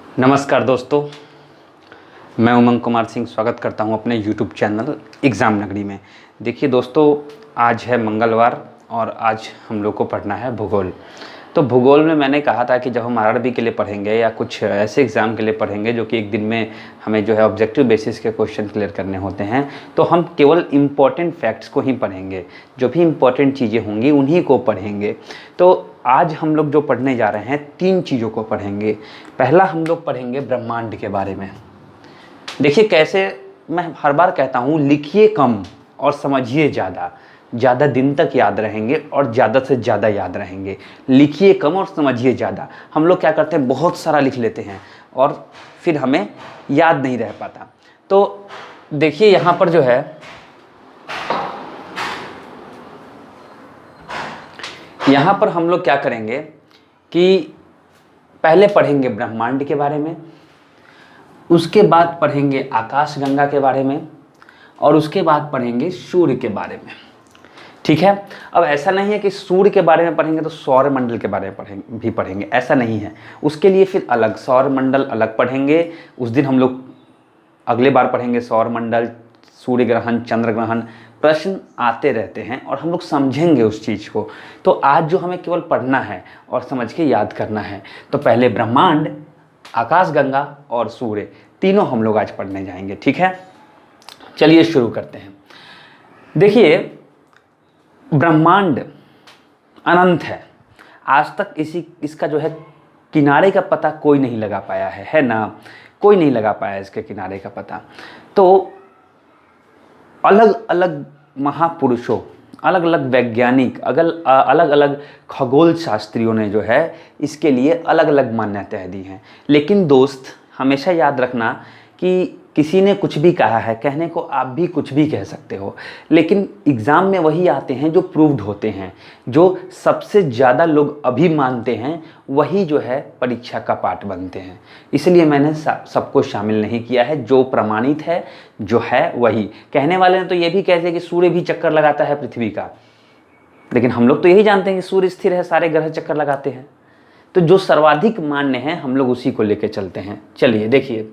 नमस्कार दोस्तों, मैं उमंग कुमार सिंह स्वागत करता हूं अपने YouTube चैनल एग्ज़ाम नगरी में। देखिए दोस्तों, आज है मंगलवार और आज हम लोग को पढ़ना है भूगोल। तो भूगोल में मैंने कहा था कि जब हम आरआरबी के लिए पढ़ेंगे या कुछ ऐसे एग्ज़ाम के लिए पढ़ेंगे जो कि एक दिन में हमें जो है ऑब्जेक्टिव बेसिस के क्वेश्चन क्लियर करने होते हैं, तो हम केवल इम्पॉर्टेंट फैक्ट्स को ही पढ़ेंगे। जो भी इम्पॉर्टेंट चीज़ें होंगी उन्हीं को पढ़ेंगे। तो आज हम लोग जो पढ़ने जा रहे हैं 3 चीज़ों को पढ़ेंगे। पहला हम लोग पढ़ेंगे ब्रह्मांड के बारे में। देखिए कैसे, मैं हर बार कहता हूँ लिखिए कम और समझिए ज़्यादा, ज़्यादा दिन तक याद रहेंगे और ज़्यादा से ज़्यादा याद रहेंगे। लिखिए कम और समझिए ज़्यादा। हम लोग क्या करते हैं, बहुत सारा लिख लेते हैं और फिर हमें याद नहीं रह पाता। तो देखिए यहाँ पर जो है, यहाँ पर हम लोग क्या करेंगे कि पहले पढ़ेंगे ब्रह्मांड के बारे में, उसके बाद पढ़ेंगे आकाशगंगा के बारे में और उसके बाद पढ़ेंगे सूर्य के बारे में। ठीक है। अब ऐसा नहीं है कि सूर्य के बारे में पढ़ेंगे तो सौरमंडल के बारे में भी पढ़ेंगे, ऐसा नहीं है। उसके लिए फिर अलग सौरमंडल अलग पढ़ेंगे। उस दिन हम लोग अगले बार पढ़ेंगे सौरमंडल, सूर्य ग्रहण, चंद्र ग्रहण। प्रश्न आते रहते हैं और हम लोग समझेंगे उस चीज़ को। तो आज जो हमें केवल पढ़ना है और समझ के याद करना है। तो पहले ब्रह्मांड, आकाशगंगा और सूर्य, तीनों हम लोग आज पढ़ने जाएंगे। ठीक है, चलिए शुरू करते हैं। देखिए, ब्रह्मांड अनंत है। आज तक इसका जो है किनारे का पता कोई नहीं लगा पाया है ना? कोई नहीं लगा पाया इसके किनारे का पता। तो अलग अलग महापुरुषों, अलग अलग वैज्ञानिक, अलग अलग खगोल शास्त्रियों ने जो है इसके लिए अलग अलग मान्यताएं दी हैं। लेकिन दोस्त, हमेशा याद रखना कि किसी ने कुछ भी कहा है, कहने को आप भी कुछ भी कह सकते हो, लेकिन एग्ज़ाम में वही आते हैं जो प्रूव्ड होते हैं, जो सबसे ज़्यादा लोग अभी मानते हैं, वही जो है परीक्षा का पार्ट बनते हैं। इसलिए मैंने सबको शामिल नहीं किया है। जो प्रमाणित है, जो है वही। कहने वाले ने तो ये भी कहते हैं कि सूर्य भी चक्कर लगाता है पृथ्वी का, लेकिन हम लोग तो यही जानते हैं कि सूर्य स्थिर है, सारे ग्रह चक्कर लगाते हैं। तो जो सर्वाधिक मान्य है हम लोग उसी को लेकर चलते हैं। चलिए देखिए,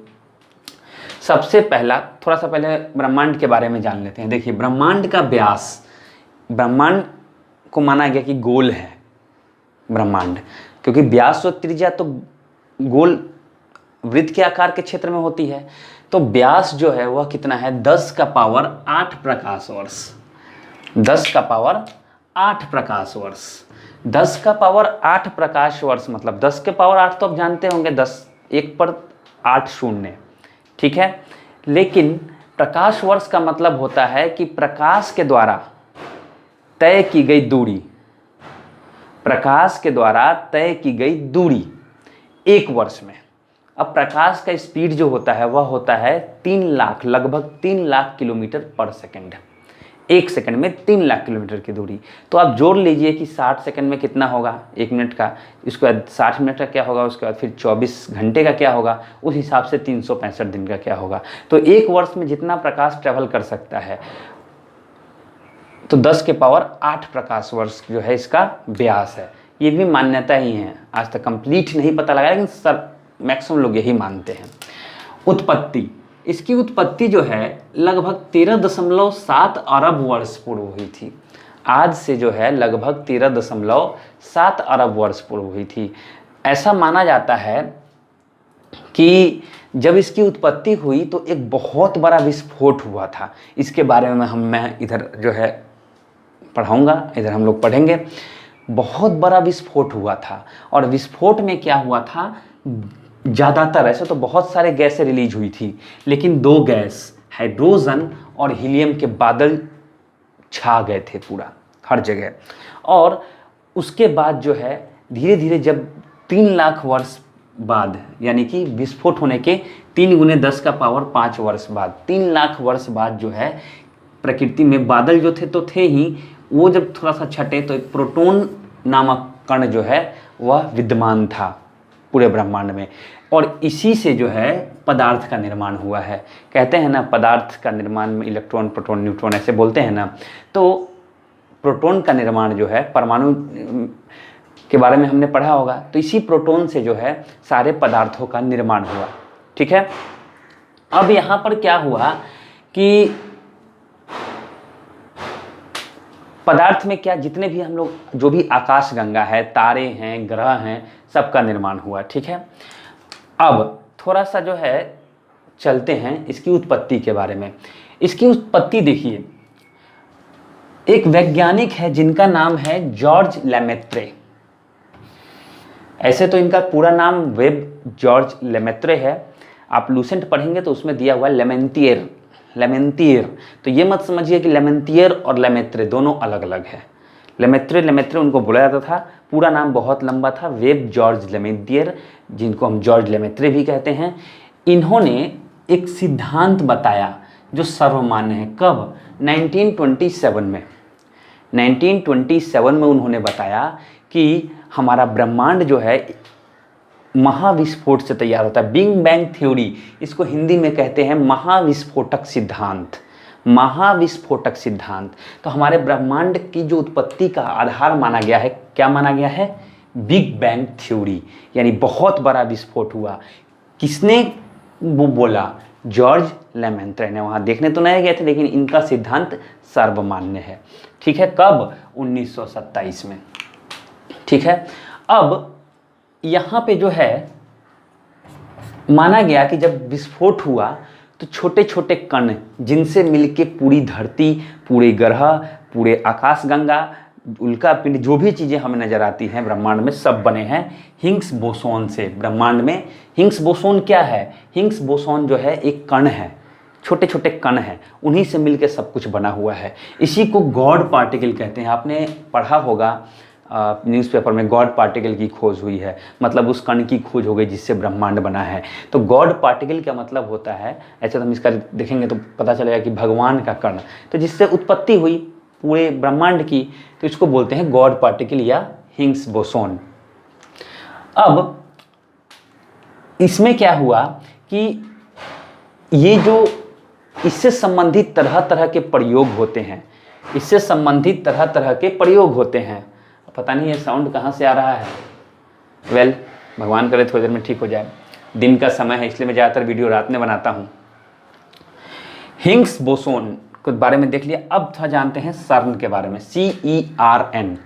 सबसे पहला थोड़ा सा पहले ब्रह्मांड के बारे में जान लेते हैं। देखिए, ब्रह्मांड का व्यास, ब्रह्मांड को माना गया कि गोल है ब्रह्मांड, क्योंकि व्यास और त्रिज्या तो गोल वृत्त के आकार के क्षेत्र में होती है। तो व्यास जो है वह कितना है, 10 का पावर 8 प्रकाश वर्ष। 10 का पावर 8 प्रकाश वर्ष। 10 का पावर 8 प्रकाश वर्ष मतलब 10 के पावर 8 तो आप जानते होंगे, 10 1 पर 8 शून्य। ठीक है। लेकिन प्रकाश वर्ष का मतलब होता है कि प्रकाश के द्वारा तय की गई दूरी, प्रकाश के द्वारा तय की गई दूरी 1 वर्ष में। अब प्रकाश का स्पीड जो होता है वह होता है 3 लाख, लगभग 3 लाख किलोमीटर पर सेकंड। 1 सेकंड में 3 लाख किलोमीटर की दूरी। तो आप जोड़ लीजिए कि 60 सेकंड में कितना होगा 1 मिनट का, इसके बाद 60 मिनट का क्या होगा, उसके बाद फिर 24 घंटे का क्या होगा, उस हिसाब से 365 दिन का क्या होगा। तो 1 वर्ष में जितना प्रकाश ट्रेवल कर सकता है, तो 10 के पावर 8 प्रकाश वर्ष जो है इसका व्यास है। ये भी मान्यता ही है, आज तक कंप्लीट नहीं पता लगा, लेकिन मैक्सिमम लोग यही मानते हैं। उत्पत्ति, इसकी उत्पत्ति जो है लगभग 13.7 अरब वर्ष पूर्व हुई थी। आज से जो है लगभग 13.7 अरब वर्ष पूर्व हुई थी। ऐसा माना जाता है कि जब इसकी उत्पत्ति हुई तो एक बहुत बड़ा विस्फोट हुआ था। इसके बारे में मैं इधर जो है पढ़ाऊँगा, इधर हम लोग पढ़ेंगे। बहुत बड़ा विस्फोट हुआ था और विस्फोट में क्या हुआ था, ज़्यादातर, ऐसे तो बहुत सारे गैसें रिलीज हुई थी, लेकिन 2 गैस, हाइड्रोजन और हीलियम के बादल छा गए थे पूरा हर जगह। और उसके बाद जो है धीरे धीरे जब 3 लाख वर्ष बाद, यानी कि विस्फोट होने के 3 गुने 10 का पावर 5 वर्ष बाद, 3 लाख वर्ष बाद जो है प्रकृति में बादल जो थे तो थे ही, वो जब थोड़ा सा छटे तो एक प्रोटॉन नामक कण जो है वह विद्यमान था पूरे ब्रह्मांड में। और इसी से जो है पदार्थ का निर्माण हुआ है। कहते हैं ना, पदार्थ का निर्माण में इलेक्ट्रॉन, प्रोटॉन, न्यूट्रॉन ऐसे बोलते हैं ना। तो प्रोटॉन का निर्माण जो है परमाणु के बारे में हमने पढ़ा होगा। तो इसी प्रोटॉन से जो है सारे पदार्थों का निर्माण हुआ। ठीक है, अब यहाँ पर क्या हुआ कि पदार्थ में क्या, जितने भी हम लोग जो भी आकाशगंगा है, तारे हैं, ग्रह हैं, सबका निर्माण हुआ। ठीक है, अब थोड़ा सा जो है चलते हैं इसकी उत्पत्ति के बारे में। इसकी उत्पत्ति देखिए, एक वैज्ञानिक है जिनका नाम है जॉर्ज लेमेत्रे। ऐसे तो इनका पूरा नाम वेब जॉर्ज लेमेत्रे है, आप लूसेंट पढ़ेंगे तो उसमें दिया हुआ लेमेंटियर। लेमेंटियर, तो ये मत समझिए कि लेमेंटियर और लेमेत्रे दोनों अलग अलग है। लेमेत्रे उनको बोला जाता था, पूरा नाम बहुत लंबा था, वेब जॉर्ज लेमेंटियर, जिनको हम जॉर्ज लेमेत्रे भी कहते हैं। इन्होंने एक सिद्धांत बताया जो सर्वमान्य है। कब? 1927 में। 1927 में उन्होंने बताया कि हमारा ब्रह्मांड जो है महाविस्फोट से तैयार होता है। बिग बैंग थ्योरी, इसको हिंदी में कहते हैं महाविस्फोटक सिद्धांत। महाविस्फोटक सिद्धांत, तो हमारे ब्रह्मांड की जो उत्पत्ति का आधार माना गया है, क्या माना गया है? बिग बैंग थ्योरी, यानी बहुत बड़ा विस्फोट हुआ। किसने वो बोला? जॉर्ज लेमेंट्रे ने। वहाँ देखने तो नहीं गए थे, लेकिन इनका सिद्धांत सर्वमान्य है। ठीक है, कब? 1927 में। ठीक है, अब यहाँ पे जो है माना गया कि जब विस्फोट हुआ तो छोटे छोटे कण, जिनसे मिलके पूरी धरती, पूरे ग्रह, पूरे आकाशगंगा, उल्का पिंड, जो भी चीज़ें हमें नज़र आती हैं ब्रह्मांड में, सब बने हैं हिग्स बोसोन से। ब्रह्मांड में हिग्स बोसोन क्या है? हिग्स बोसोन जो है एक कण है, छोटे छोटे कण हैं, उन्हीं से मिलके सब कुछ बना हुआ है। इसी को गॉड पार्टिकल कहते हैं। आपने पढ़ा होगा न्यूज़पेपर में, गॉड पार्टिकल की खोज हुई है, मतलब उस कण की खोज हो गई जिससे ब्रह्मांड बना है। तो गॉड पार्टिकल का मतलब होता है, ऐसे तो हम इसका देखेंगे तो पता चलेगा कि भगवान का कण, तो जिससे उत्पत्ति हुई पूरे ब्रह्मांड की, तो इसको बोलते हैं गॉड पार्टिकल या हिग्स बोसोन। अब इसमें क्या हुआ कि ये जो इससे संबंधित तरह तरह के प्रयोग होते हैं, इससे संबंधित तरह तरह के प्रयोग होते हैं। पता नहीं ये साउंड कहाँ से आ रहा है। वेल, भगवान करे थोड़ी देर में ठीक हो जाए। दिन का समय है, इसलिए मैं ज़्यादातर वीडियो रात में बनाता हूँ। हिग्स बोसोन के बारे में देख लिया, अब थोड़ा जानते हैं CERN के बारे में। CERN,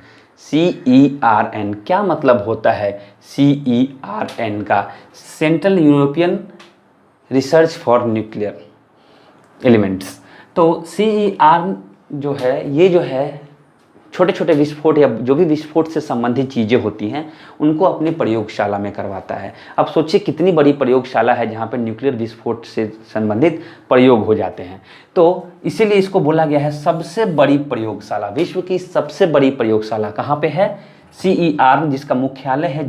CERN क्या मतलब होता है? CERN का central European research for nuclear elements. तो CERN जो है, ये जो है छोटे छोटे विस्फोट या जो भी विस्फोट से संबंधित चीज़ें होती हैं, उनको अपनी प्रयोगशाला में करवाता है। अब सोचिए कितनी बड़ी प्रयोगशाला है जहाँ पर न्यूक्लियर विस्फोट से संबंधित प्रयोग हो जाते हैं। तो इसीलिए इसको बोला गया है सबसे बड़ी प्रयोगशाला, विश्व की सबसे बड़ी प्रयोगशाला कहाँ पे है? CERN, जिसका मुख्यालय है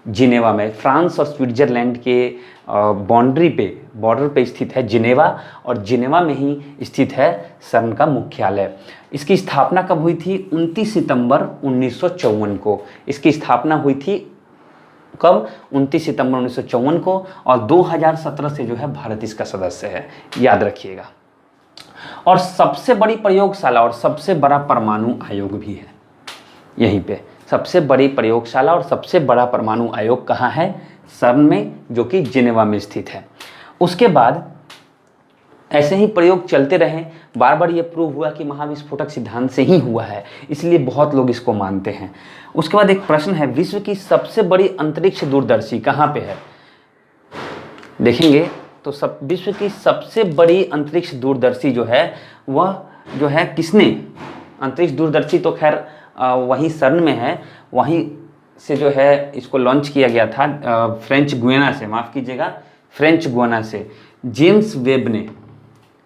जिनेवा में फ्रांस और स्विट्जरलैंड के बॉर्डर पे स्थित है जिनेवा, और जिनेवा में ही स्थित है CERN का मुख्यालय। इसकी स्थापना कब हुई थी? 29 सितंबर 1954 को इसकी स्थापना हुई थी। कब? 29 सितंबर 1954 को, और 2017 से जो है भारत इसका सदस्य है, याद रखिएगा। और सबसे बड़ी प्रयोगशाला और सबसे बड़ा परमाणु आयोग भी है यहीं पे। सबसे बड़ी प्रयोगशाला और सबसे बड़ा परमाणु आयोग कहाँ है? CERN में, जो कि जिनेवा में स्थित है। उसके बाद ऐसे ही प्रयोग चलते रहे, बार बार ये प्रूव हुआ कि महाविस्फोटक सिद्धांत से ही हुआ है, इसलिए बहुत लोग इसको मानते हैं। उसके बाद एक प्रश्न है, विश्व की सबसे बड़ी अंतरिक्ष दूरदर्शी कहाँ पे है? देखेंगे तो विश्व की सबसे बड़ी अंतरिक्ष दूरदर्शी जो है, वह जो है किसने? अंतरिक्ष दूरदर्शी तो खैर वहीं CERN में है, वहीं से जो है इसको लॉन्च किया गया था फ्रेंच गुयाना से, माफ़ कीजिएगा, फ्रेंच गुयाना से जेम्स वेब ने।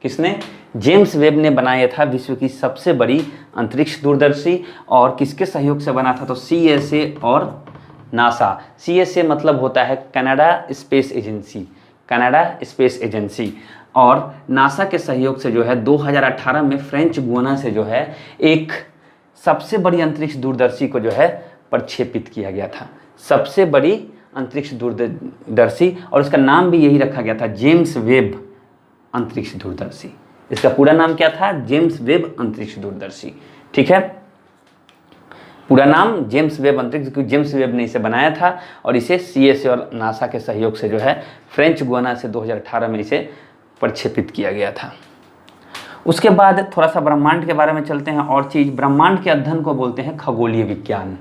किसने? जेम्स वेब ने बनाया था विश्व की सबसे बड़ी अंतरिक्ष दूरदर्शी। और किसके सहयोग से बना था? तो CSA और नासा। CSA मतलब होता है Canada space agency, Canada space agency, और नासा के सहयोग से जो है 2018 में फ्रेंच गुयाना से जो है एक सबसे बड़ी अंतरिक्ष दूरदर्शी को जो है प्रक्षेपित किया गया था। सबसे बड़ी अंतरिक्ष दूरदर्शी, और उसका नाम भी यही रखा गया था, जेम्स वेब अंतरिक्ष दूरदर्शी। इसका पूरा नाम क्या था? जेम्स वेब अंतरिक्ष दूरदर्शी। ठीक है, पूरा नाम जेम्स वेब अंतरिक्ष, क्योंकि जेम्स वेब ने इसे बनाया था और इसे CSA और नासा के सहयोग से जो है फ्रेंच गुयाना से 2018 में इसे प्रक्षेपित किया गया था। उसके बाद थोड़ा सा ब्रह्मांड के बारे में चलते हैं। और चीज़, ब्रह्मांड के अध्ययन को बोलते हैं खगोलीय विज्ञान।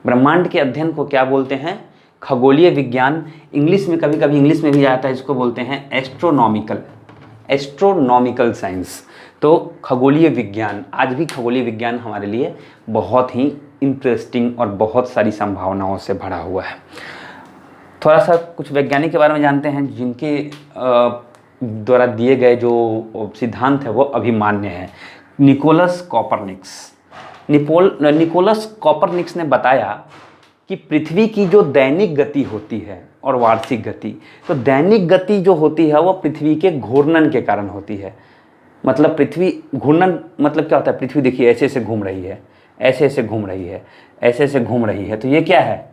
ब्रह्मांड के अध्ययन को क्या बोलते हैं? खगोलीय विज्ञान। इंग्लिश में कभी कभी इंग्लिश में भी आता है, इसको बोलते हैं एस्ट्रोनॉमिकल साइंस। तो खगोलीय विज्ञान, आज भी खगोलीय विज्ञान हमारे लिए बहुत ही इंटरेस्टिंग और बहुत सारी संभावनाओं से भरा हुआ है। थोड़ा सा कुछ वैज्ञानिक के बारे में जानते हैं जिनके द्वारा दिए गए जो सिद्धांत है वो अभी मान्य है। निकोलस कॉपरनिक्स ने बताया कि पृथ्वी की जो दैनिक गति होती है और वार्षिक गति, तो दैनिक गति जो होती है वो पृथ्वी के घूर्णन के कारण होती है। मतलब पृथ्वी घूर्णन मतलब क्या होता है? पृथ्वी देखिए ऐसे ऐसे घूम रही है, ऐसे ऐसे घूम रही है, ऐसे ऐसे घूम रही है, तो ये क्या है?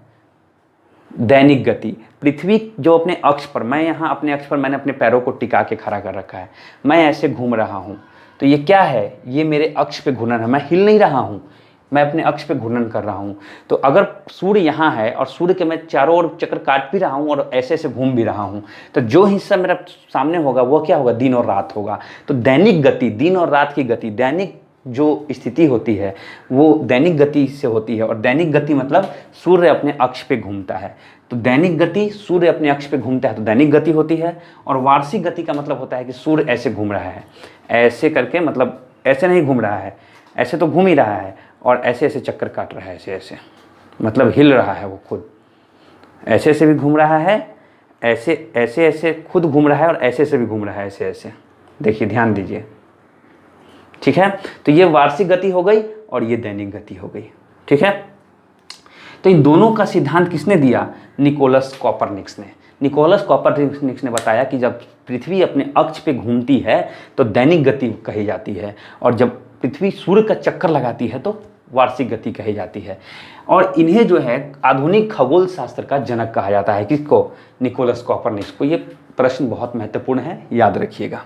दैनिक गति। पृथ्वी जो अपने अक्ष पर, मैं यहाँ अपने अक्ष पर मैंने अपने पैरों को टिका के खड़ा कर रखा है, मैं ऐसे घूम रहा हूँ, तो ये क्या है? ये मेरे अक्ष पे घूर्णन है, मैं हिल नहीं रहा हूँ, मैं अपने अक्ष पे घूर्णन कर रहा हूँ। तो अगर सूर्य यहाँ है और सूर्य के मैं चारों ओर चक्कर काट भी रहा हूँ और ऐसे ऐसे घूम भी रहा हूँ, तो जो हिस्सा मेरा सामने होगा वो क्या होगा? दिन और रात होगा। तो दैनिक गति, दिन और रात की गति, दैनिक जो स्थिति होती है वो दैनिक गति से होती है। और दैनिक गति मतलब सूर्य अपने अक्ष पे घूमता है, तो दैनिक गति, सूर्य अपने अक्ष पे घूमता है तो दैनिक गति होती है। और वार्षिक गति का मतलब होता है कि सूर्य ऐसे घूम रहा है, ऐसे करके, मतलब ऐसे नहीं घूम रहा है, ऐसे तो घूम ही रहा है, और ऐसे ऐसे चक्कर काट रहा है, ऐसे ऐसे, मतलब हिल रहा है वो खुद, ऐसे ऐसे भी घूम रहा है, ऐसे ऐसे ऐसे खुद घूम रहा है, और ऐसे ऐसे भी घूम रहा है, ऐसे ऐसे। देखिए, ध्यान दीजिए, ठीक है। तो ये वार्षिक गति हो गई और ये दैनिक गति हो गई, ठीक है। तो इन दोनों का सिद्धांत किसने दिया? निकोलस कॉपरनिक्स ने बताया कि जब पृथ्वी अपने अक्ष पे घूमती है तो दैनिक गति कही जाती है, और जब पृथ्वी सूर्य का चक्कर लगाती है तो वार्षिक गति कही जाती है। और इन्हें जो है आधुनिक खगोल शास्त्र का जनक कहा जाता है। किसको? निकोलस कॉपरनिक्स को। ये प्रश्न बहुत महत्वपूर्ण है, याद रखिएगा।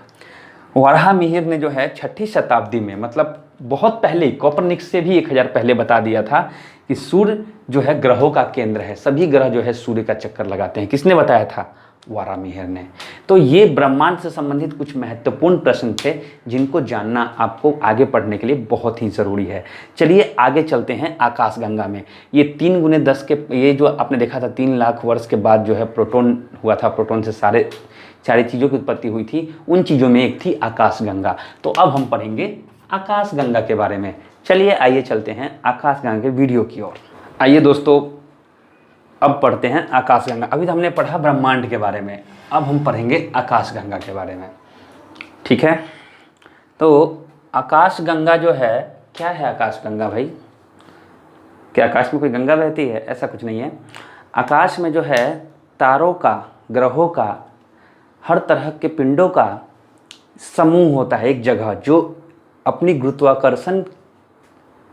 वराहा मिहिर ने जो है 6ठी शताब्दी में, मतलब बहुत पहले, कॉपरनिक्स से भी 1000 पहले बता दिया था कि सूर्य जो है ग्रहों का केंद्र है, सभी ग्रह जो है सूर्य का चक्कर लगाते हैं। किसने बताया था? वराहा मिहिर ने। तो ये ब्रह्मांड से संबंधित कुछ महत्वपूर्ण प्रश्न थे जिनको जानना आपको आगे पढ़ने के लिए बहुत ही ज़रूरी है। चलिए आगे चलते हैं आकाशगंगा में। ये 3 × 10 के, ये जो आपने देखा था 3 लाख वर्ष के बाद जो है प्रोटॉन हुआ था, प्रोटॉन से सारी चीज़ों की उत्पत्ति हुई थी, उन चीज़ों में एक थी आकाशगंगा। तो अब हम पढ़ेंगे आकाशगंगा के बारे में। चलिए आइए चलते हैं आकाशगंगा के वीडियो की ओर। आइए दोस्तों, अब पढ़ते हैं आकाशगंगा। अभी तो हमने पढ़ा ब्रह्मांड के बारे में, अब हम पढ़ेंगे आकाशगंगा के बारे में, ठीक है। तो आकाशगंगा जो है, क्या है आकाशगंगा भाई? क्या आकाश में कोई गंगा बहती है? ऐसा कुछ नहीं है। आकाश में जो है तारों का, ग्रहों का, हर तरह के पिंडों का समूह होता है एक जगह, जो अपनी गुरुत्वाकर्षण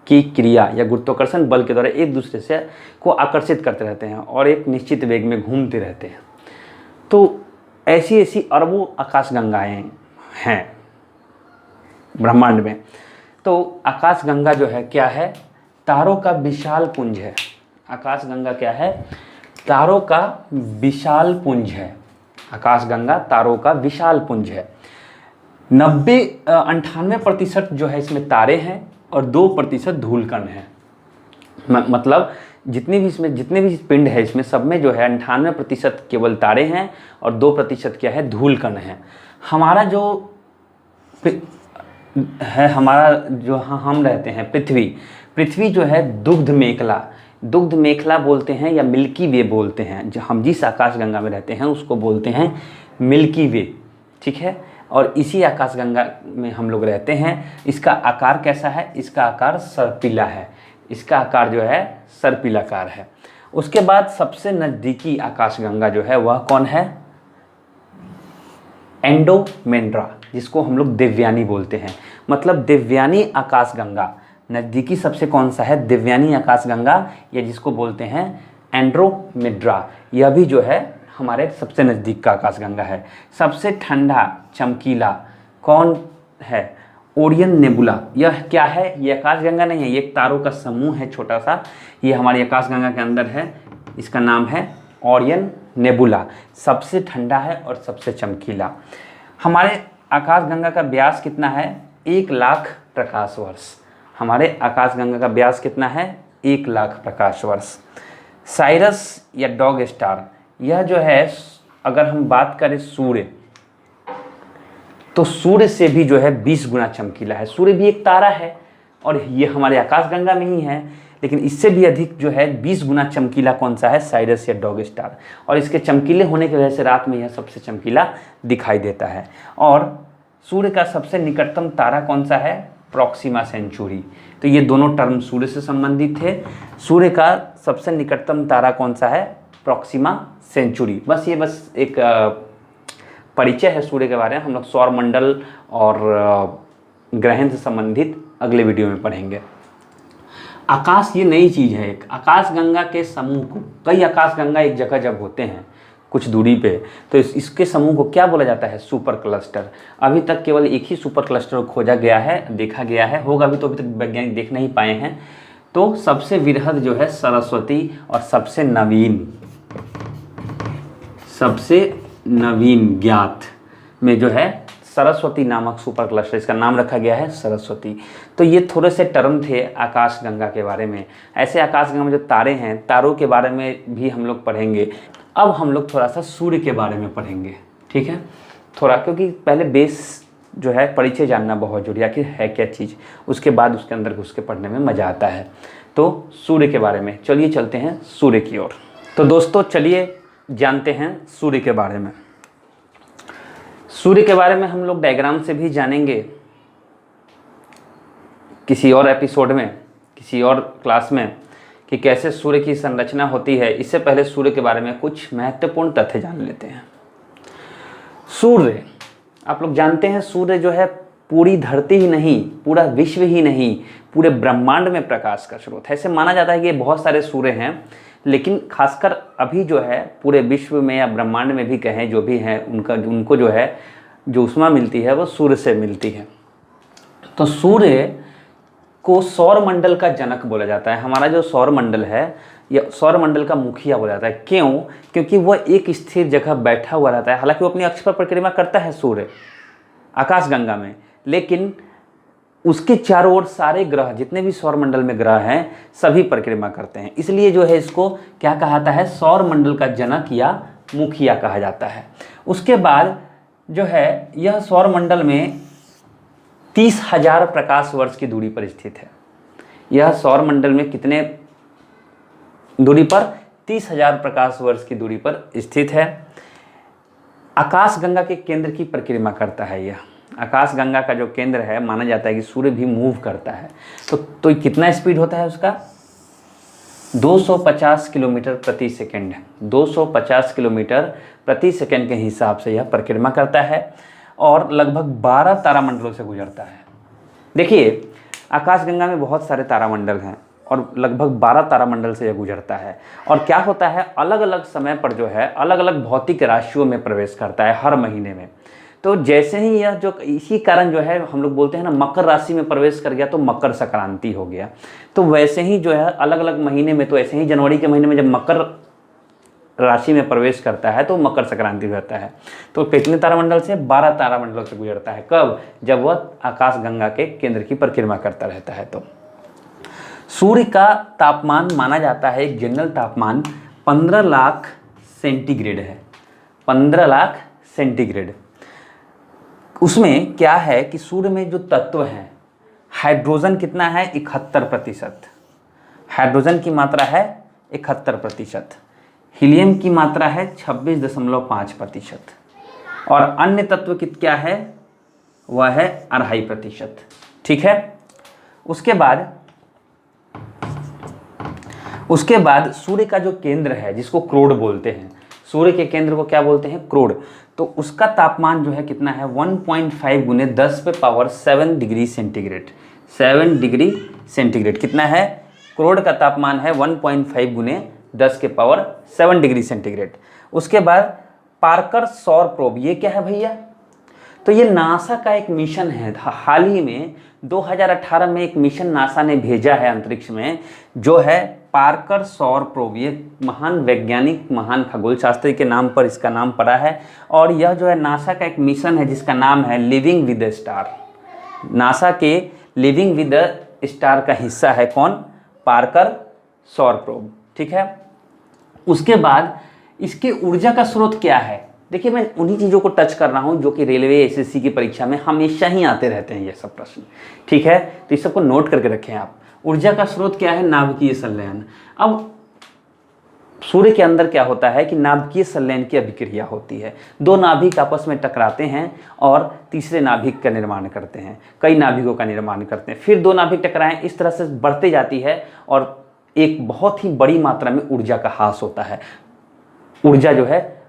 की क्रिया या गुरुत्वाकर्षण बल के द्वारा एक दूसरे से को आकर्षित करते रहते हैं और एक निश्चित वेग में घूमते रहते हैं। तो ऐसी ऐसी अरबों आकाशगंगाएं हैं ब्रह्मांड में। तो आकाशगंगा जो है क्या है? तारों का विशाल पुंज है। आकाशगंगा क्या है? तारों का विशाल पुंज है। आकाशगंगा तारों का विशाल पुंज है। 98% जो है इसमें तारे हैं और 2% धूलकण है। मतलब जितने भी पिंड है इसमें, सब में जो है 98% केवल तारे हैं और 2% क्या है? धूलकण है। हमारा जो है, हमारा जो हम रहते हैं पृथ्वी जो है दुग्ध मेखला बोलते हैं या मिल्की वे बोलते हैं। जो हम जिस आकाशगंगा में रहते हैं उसको बोलते हैं मिल्की वे, ठीक है। और इसी आकाशगंगा में हम लोग रहते हैं। इसका आकार कैसा है? इसका आकार सर्पिला है। इसका आकार जो है सर्पिलाकार है। उसके बाद सबसे नज़दीकी आकाशगंगा जो है वह कौन है? एंडोमेंड्रा, जिसको हम लोग देवयानी बोलते हैं। मतलब देवयानी आकाशगंगा नज़दीकी सबसे कौन सा है? देवयानी आकाशगंगा, या जिसको बोलते हैं एंड्रोमेड्रा। यह भी जो है हमारे सबसे नज़दीक का आकाशगंगा है। सबसे ठंडा चमकीला कौन है? ओरियन नेबुला, यह क्या है? ये आकाशगंगा नहीं है, ये एक तारों का समूह है छोटा सा, ये हमारी आकाशगंगा के अंदर है। इसका नाम है ओरियन नेबुला। सबसे ठंडा है और सबसे चमकीला। हमारे आकाशगंगा का व्यास कितना है? 1,00,000 प्रकाश वर्ष। हमारे आकाशगंगा का व्यास कितना है? 1,00,000 प्रकाश वर्ष। साइरस या डॉग स्टार, यह जो है अगर हम बात करें सूर्य, तो सूर्य से भी जो है 20 गुना चमकीला है। सूर्य भी एक तारा है और ये हमारे आकाशगंगा में ही है, लेकिन इससे भी अधिक जो है 20 गुना चमकीला कौन सा है? साइरस या डॉग स्टार। और इसके चमकीले होने की वजह से रात में यह सबसे चमकीला दिखाई देता है। और सूर्य का सबसे निकटतम तारा कौन सा है? Proxima Centauri. तो ये दोनों टर्म सूर्य से संबंधित थे। सूर्य का सबसे निकटतम तारा कौन सा है? Proxima Centauri. बस ये एक परिचय है सूर्य के बारे में। हम लोग सौरमंडल और ग्रहण से संबंधित अगले वीडियो में पढ़ेंगे। आकाश ये नई चीज़ है। एक आकाशगंगा के समूह को, कई आकाशगंगा एक जगह जब होते हैं कुछ दूरी पे, तो इसके समूह को क्या बोला जाता है? Super cluster. अभी तक केवल एक ही सुपर क्लस्टर को खोजा गया है, देखा गया है, होगा भी तो अभी तक वैज्ञानिक देख नहीं पाए हैं। तो सबसे वृहद जो है सरस्वती, और सबसे नवीन ज्ञात में जो है सरस्वती नामक सुपर क्लस्टर, इसका नाम रखा गया है सरस्वती। तो ये थोड़े से टर्म थे आकाशगंगा के बारे में। ऐसे आकाशगंगा में जो तारे हैं, तारों के बारे में भी हम लोग पढ़ेंगे। अब हम लोग थोड़ा सा सूर्य के बारे में पढ़ेंगे, ठीक है? थोड़ा, क्योंकि पहले बेस जो है परिचय जानना बहुत जरूरी है, आखिर है क्या चीज़, उसके बाद उसके अंदर घुस के पढ़ने में मज़ा आता है। तो सूर्य के बारे में चलिए चलते हैं सूर्य की ओर। तो दोस्तों चलिए जानते हैं सूर्य के बारे में। सूर्य के बारे में हम लोग डायग्राम से भी जानेंगे किसी और एपिसोड में, किसी और क्लास में, कि कैसे सूर्य की संरचना होती है। इससे पहले सूर्य के बारे में कुछ महत्वपूर्ण तथ्य जान लेते हैं। सूर्य, आप लोग जानते हैं, सूर्य जो है पूरी धरती ही नहीं, पूरा विश्व ही नहीं, पूरे ब्रह्मांड में प्रकाश का स्रोत है। ऐसे माना जाता है कि बहुत सारे सूर्य हैं, लेकिन खासकर अभी जो है पूरे विश्व में या ब्रह्मांड में भी कहें, जो भी हैं उनको जो है जो ऊष्मा मिलती है वो सूर्य से मिलती है। तो सूर्य को सौरमंडल का जनक बोला जाता है। हमारा जो सौरमंडल है, या सौरमंडल का मुखिया बोला जाता है। क्यों? क्योंकि वह एक स्थिर जगह बैठा हुआ रहता है। हालांकि वो अपनी अक्ष पर परिक्रमा करता है सूर्य आकाशगंगा में, लेकिन उसके चारों ओर सारे ग्रह, जितने भी सौरमंडल में ग्रह हैं, सभी परिक्रमा करते हैं। इसलिए जो है इसको क्या कहा जाता है? सौरमंडल का जनक या मुखिया कहा जाता है। उसके बाद जो है यह सौरमंडल में 30,000 प्रकाश वर्ष की दूरी पर स्थित है। यह सौरमंडल में कितने दूरी पर? 30,000 प्रकाश वर्ष की दूरी पर स्थित है। आकाशगंगा के केंद्र की परिक्रमा करता है यह। आकाशगंगा का जो केंद्र है, माना जाता है कि सूर्य भी मूव करता है। तो कितना स्पीड होता है उसका? 250 किलोमीटर प्रति सेकंड। 250 किलोमीटर प्रति सेकंड के हिसाब से यह परिक्रमा करता है और लगभग 12 तारामंडलों से गुजरता है। देखिए, आकाशगंगा में बहुत सारे तारामंडल हैं और लगभग 12 तारामंडल से यह गुजरता है। और क्या होता है, अलग अलग समय पर जो है अलग अलग भौतिक राशियों में प्रवेश करता है हर महीने में। तो जैसे ही यह जो, इसी कारण जो है हम लोग बोलते हैं ना, मकर राशि में प्रवेश कर गया तो मकर संक्रांति हो गया। तो वैसे ही जो है अलग अलग महीने में, तो ऐसे ही जनवरी के महीने में जब मकर राशि में प्रवेश करता है तो मकर संक्रांति हो जाता है। तो कितने तारामंडल से? 12 तारामंडलों से गुजरता है। कब? जब वह आकाशगंगा के केंद्र की परिक्रमा करता रहता है। तो सूर्य का तापमान माना जाता है, एक जनरल तापमान 15 लाख सेंटीग्रेड है। 15 लाख सेंटीग्रेड। उसमें क्या है कि सूर्य में जो तत्व हैं, हाइड्रोजन कितना है? 71%। हाइड्रोजन की मात्रा है 71%। हीलियम की मात्रा है 26.5%। और अन्य तत्व क्या है? वह है 2.5%। ठीक है। उसके बाद सूर्य का जो केंद्र है, जिसको क्रोड बोलते हैं, सूर्य के केंद्र को क्या बोलते हैं? क्रोड। तो उसका तापमान जो है कितना है? 1.5 गुने 10⁻7 डिग्री सेंटीग्रेड। 7 डिग्री सेंटीग्रेड कितना है? क्रोड का तापमान है 1.5 गुने 10⁻7 डिग्री सेंटीग्रेड। उसके बाद पार्कर सौर प्रोब, ये क्या है भैया? तो ये नासा का एक मिशन है। हाल ही में 2018 में एक मिशन नासा ने भेजा है अंतरिक्ष में, जो है पार्कर सौर प्रोब। ये महान वैज्ञानिक, महान खगोल शास्त्री के नाम पर इसका नाम पड़ा है। और यह जो है नासा का एक मिशन है जिसका नाम है living with the star. NASA के लिविंग विद द स्टार का हिस्सा है कौन? पार्कर सौर प्रोब। ठीक है। उसके बाद इसके ऊर्जा का स्रोत क्या है? देखिए, मैं उन्हीं चीज़ों को टच कर रहा हूँ जो कि रेलवे एसएससी की परीक्षा में हमेशा ही आते रहते हैं ये सब प्रश्न। ठीक है, तो इस सबको नोट करके रखें आप। ऊर्जा का स्रोत क्या है? नाभिकीय संलयन। अब सूर्य के अंदर क्या होता है कि नाभिकीय संलयन की अभिक्रिया होती है। दो नाभिक आपस में टकराते हैं और तीसरे नाभिक का निर्माण करते हैं, कई नाभिकों का निर्माण करते हैं। फिर दो नाभिक टकराएं, इस तरह से बढ़ते जाती है और एक बहुत ही बड़ी मात्रा में ऊर्जा का ह्रास होता है। ऊर्जा जो है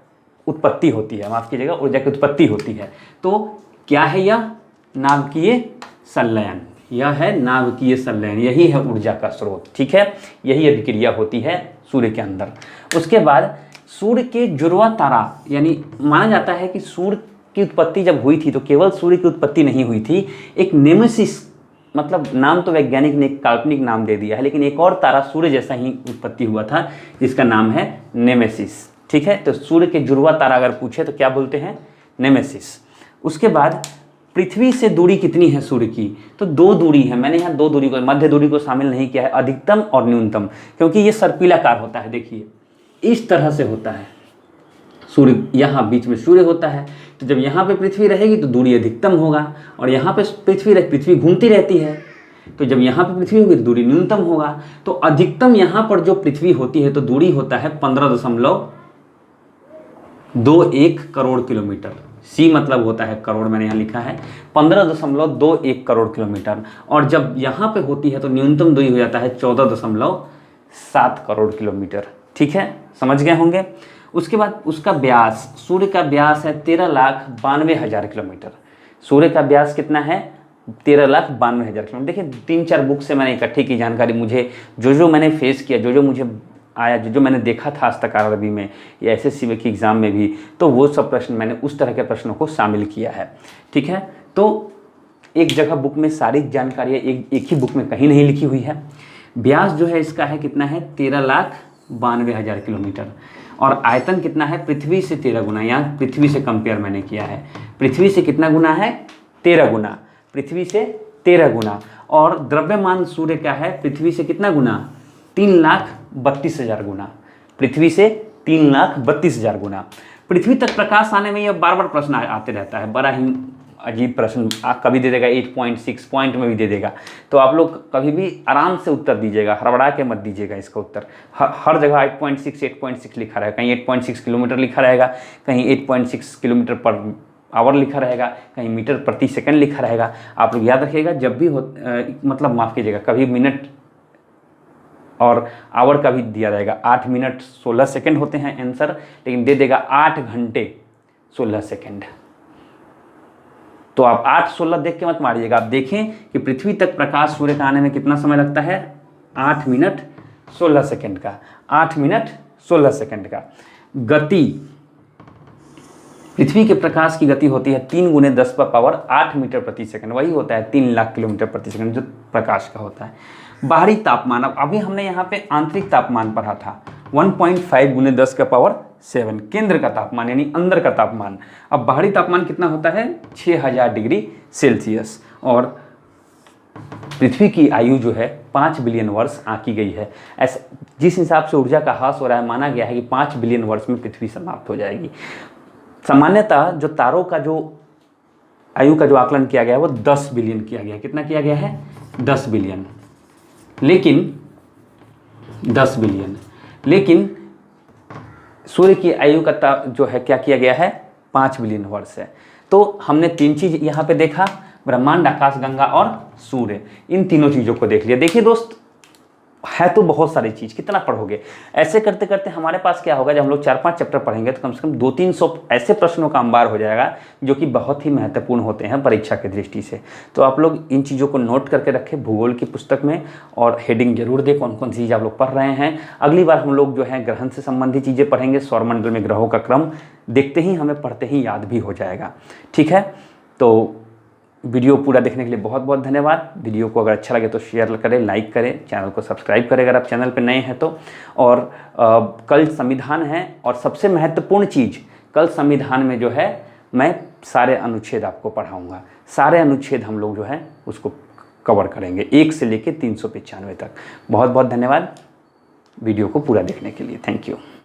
उत्पत्ति होती है, माफ कीजिएगा, ऊर्जा की उत्पत्ति होती है। तो क्या है यह? नाभिकीय संलयन। यह है नाभिकीय संलयन, यही है ऊर्जा का स्रोत। ठीक है, यही अभिक्रिया होती है सूर्य के अंदर। उसके बाद सूर्य के जुड़वा तारा, यानी माना जाता है कि सूर्य की उत्पत्ति जब हुई थी तो केवल सूर्य की उत्पत्ति नहीं हुई थी, एक नेमेसिस, मतलब नाम तो वैज्ञानिक ने एक काल्पनिक नाम दे दिया है, लेकिन एक और तारा सूर्य जैसा ही उत्पत्ति हुआ था जिसका नाम है नेमेसिस। ठीक है, तो सूर्य के जुड़वा तारा अगर पूछे तो क्या बोलते हैं? नेमेसिस। उसके बाद पृथ्वी से दूरी कितनी है सूर्य की? तो दो दूरी है। मैंने यहाँ दो दूरी को, मध्य दूरी को शामिल नहीं किया है, अधिकतम और न्यूनतम, क्योंकि ये सर्पिलाकार होता है। देखिए इस तरह से होता है सूर्य, यहाँ बीच में सूर्य होता है। तो जब यहाँ पे पृथ्वी रहेगी तो दूरी अधिकतम होगा, और यहाँ पे पृथ्वी घूमती रहती है, तो जब यहाँ पे पृथ्वी होगी तो दूरी न्यूनतम होगा। तो अधिकतम यहाँ पर जो पृथ्वी होती है तो दूरी होता है 15.21 करोड़ किलोमीटर। सी मतलब होता है करोड़, मैंने यहाँ लिखा है 15.21 करोड़ किलोमीटर। और जब यहाँ पे होती है तो न्यूनतम दूरी हो जाता है 14.7 करोड़ किलोमीटर। ठीक है, समझ गए होंगे। उसके बाद उसका व्यास, सूर्य का व्यास है 13,92,000 किलोमीटर। सूर्य का व्यास कितना है? 13,92,000 किलोमीटर। देखिए 3-4 बुक से मैंने इकट्ठी की जानकारी, मुझे जो मैंने फेस किया, जो मुझे आया, जो मैंने देखा था आज तक आरआरबी में या एसएससी की एग्ज़ाम में भी, तो वो सब प्रश्न मैंने उस तरह के प्रश्नों को शामिल किया है। ठीक है, तो एक जगह बुक में सारी जानकारियाँ एक ही बुक में कहीं नहीं लिखी हुई है। व्यास जो है इसका है कितना है? 13,92,000 किलोमीटर। और आयतन कितना है? पृथ्वी से 13 गुना। यहाँ पृथ्वी से कंपेयर मैंने किया है। पृथ्वी से कितना गुना है? 13 गुना। पृथ्वी से 13 गुना। और द्रव्यमान सूर्य का है पृथ्वी से कितना गुना? 3,32,000 गुना। पृथ्वी से 3,32,000 गुना। पृथ्वी तक प्रकाश आने में यह बार बार प्रश्न आते रहता है, बड़ा ही अजीब प्रश्न। कभी दे देगा 8.6 पॉइंट में भी दे देगा, तो आप लोग कभी भी आराम से उत्तर दीजिएगा, हड़बड़ा के मत दीजिएगा इसका उत्तर। हर जगह 8.6 लिखा रहेगा, कहीं 8.6 किलोमीटर लिखा रहेगा, कहीं 8.6 किलोमीटर पर आवर लिखा रहेगा, कहीं मीटर प्रति सेकंड लिखा रहेगा। आप लोग याद रखिएगा, जब भी मतलब माफ़ कीजिएगा, कभी मिनट और आवर का भी दिया जाएगा। 8 मिनट 16 सेकंड होते हैं आंसर, लेकिन दे देगा 8 घंटे 16 सेकंड। तो आप 8-16 देख के मत मारिएगा, आप देखें कि पृथ्वी तक प्रकाश सूर्य का आने में कितना समय लगता है? 8 मिनट 16 सेकंड का। 8 मिनट 16 सेकंड का। गति, पृथ्वी के प्रकाश की गति होती है 3 × 10⁻8 मीटर प्रति सेकंड। वही होता है 3 लाख किलोमीटर प्रति सेकंड जो प्रकाश का होता है। बाहरी तापमान, अब अभी हमने यहाँ पे आंतरिक तापमान पढ़ा था, 1.5 × 10⁻7 केंद्र का तापमान यानी अंदर का तापमान। अब बाहरी तापमान कितना होता है? 6000 डिग्री सेल्सियस। और पृथ्वी की आयु जो है 5 बिलियन वर्ष आंकी गई है। ऐसा जिस हिसाब से ऊर्जा का ह्रास हो रहा है, माना गया है कि 5 बिलियन वर्ष में पृथ्वी समाप्त हो जाएगी। सामान्यतः जो तारों का जो आयु का जो आकलन किया गया है वो 10 बिलियन किया गया है। कितना किया गया है? 10 बिलियन। लेकिन 10 बिलियन, लेकिन सूर्य की आयु का जो है क्या किया गया है? 5 बिलियन वर्ष है। तो हमने 3 चीज़ यहाँ पे देखा, ब्रह्मांड, आकाशगंगा और सूर्य। इन तीनों चीज़ों को देख लिया। देखिए दोस्त, है तो बहुत सारी चीज़, कितना पढ़ोगे? ऐसे करते करते हमारे पास क्या होगा, जब हम लोग 4-5 चैप्टर पढ़ेंगे तो कम से कम 200-300 ऐसे प्रश्नों का अंबार हो जाएगा जो कि बहुत ही महत्वपूर्ण होते हैं परीक्षा की दृष्टि से। तो आप लोग इन चीज़ों को नोट करके रखें भूगोल की पुस्तक में, और हेडिंग जरूर दें कौन कौन सी चीज़ आप लोग पढ़ रहे हैं। अगली बार हम लोग जो है ग्रहण से संबंधित चीज़ें पढ़ेंगे। सौरमंडल में ग्रहों का क्रम देखते ही हमें पढ़ते ही याद भी हो जाएगा। ठीक है, तो वीडियो पूरा देखने के लिए बहुत बहुत धन्यवाद। वीडियो को अगर अच्छा लगे तो शेयर करें, लाइक करें, चैनल को सब्सक्राइब करें अगर आप चैनल पर नए हैं तो। और कल संविधान है, और सबसे महत्वपूर्ण चीज़, कल संविधान में जो है मैं सारे अनुच्छेद आपको पढ़ाऊँगा। सारे अनुच्छेद हम लोग जो है उसको कवर करेंगे 1 से लेकर 395 तक। बहुत बहुत धन्यवाद वीडियो को पूरा देखने के लिए। Thank you.